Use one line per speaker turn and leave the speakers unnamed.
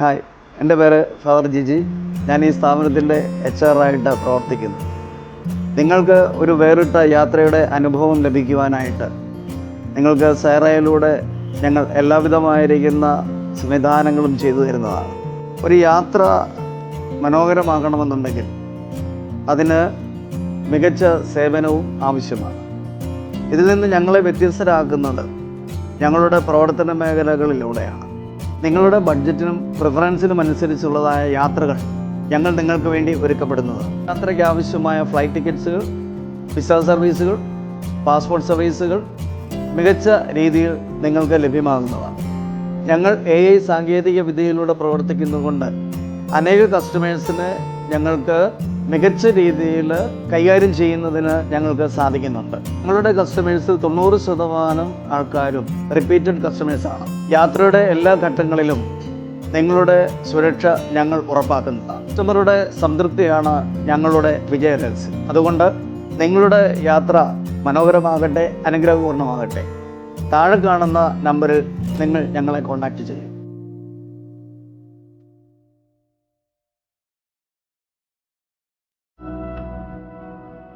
Hi, എൻ്റെ പേര് father Jiji. ഞാൻ ഈ സ്ഥാപനത്തിൻ്റെ HR ആയിട്ട് പ്രവർത്തിക്കുന്നു. നിങ്ങൾക്ക് ഒരു വേറിട്ട യാത്രയുടെ അനുഭവം ലഭിക്കുവാനായിട്ട് നിങ്ങൾക്ക് സൈറയിലൂടെ ഞങ്ങൾ എല്ലാവിധമായിരിക്കുന്ന സംവിധാനങ്ങളും ചെയ്തു തരുന്നതാണ്. ഒരു യാത്ര മനോഹരമാകണമെന്നുണ്ടെങ്കിൽ അതിന് മികച്ച സേവനവും ആവശ്യമാണ്. ഇതിൽ നിന്ന് ഞങ്ങളെ വ്യത്യസ്തരാക്കുന്നത് ഞങ്ങളുടെ പ്രവർത്തന മേഖലകളിലൂടെയാണ്. നിങ്ങളുടെ ബഡ്ജറ്റിനും പ്രിഫറൻസിനും അനുസരിച്ചുള്ളതായ യാത്രകൾ ഞങ്ങൾ നിങ്ങൾക്ക് വേണ്ടി ഒരുക്കപ്പെടുന്നത്. യാത്രയ്ക്ക് ആവശ്യമായ ഫ്ലൈറ്റ് ടിക്കറ്റ്സുകൾ, വിസ സർവീസുകൾ, പാസ്പോർട്ട് സർവീസുകൾ മികച്ച രീതിയിൽ നിങ്ങൾക്ക് ലഭ്യമാകുന്നതാണ്. ഞങ്ങൾ AI സാങ്കേതിക വിദ്യയിലൂടെ പ്രവർത്തിക്കുന്നതുകൊണ്ട് അനേക കസ്റ്റമേഴ്സിനെ ഞങ്ങൾക്ക് മികച്ച രീതിയിൽ കൈകാര്യം ചെയ്യുന്നതിന് ഞങ്ങൾക്ക് സാധിക്കുന്നുണ്ട്. ഞങ്ങളുടെ കസ്റ്റമേഴ്സിൽ 90% ആൾക്കാരും റിപ്പീറ്റഡ് കസ്റ്റമേഴ്സാണ്. യാത്രയുടെ എല്ലാ ഘട്ടങ്ങളിലും നിങ്ങളുടെ സുരക്ഷ ഞങ്ങൾ ഉറപ്പാക്കുന്നതാണ്. കസ്റ്റമറുടെ സംതൃപ്തിയാണ് ഞങ്ങളുടെ വിജയരഹസ്യം. അതുകൊണ്ട് നിങ്ങളുടെ യാത്ര മനോഹരമാകട്ടെ, അനുഗ്രഹപൂർണ്ണമാകട്ടെ. താഴെ കാണുന്ന നമ്പറിൽ നിങ്ങൾ ഞങ്ങളെ കോൺടാക്റ്റ് ചെയ്യും.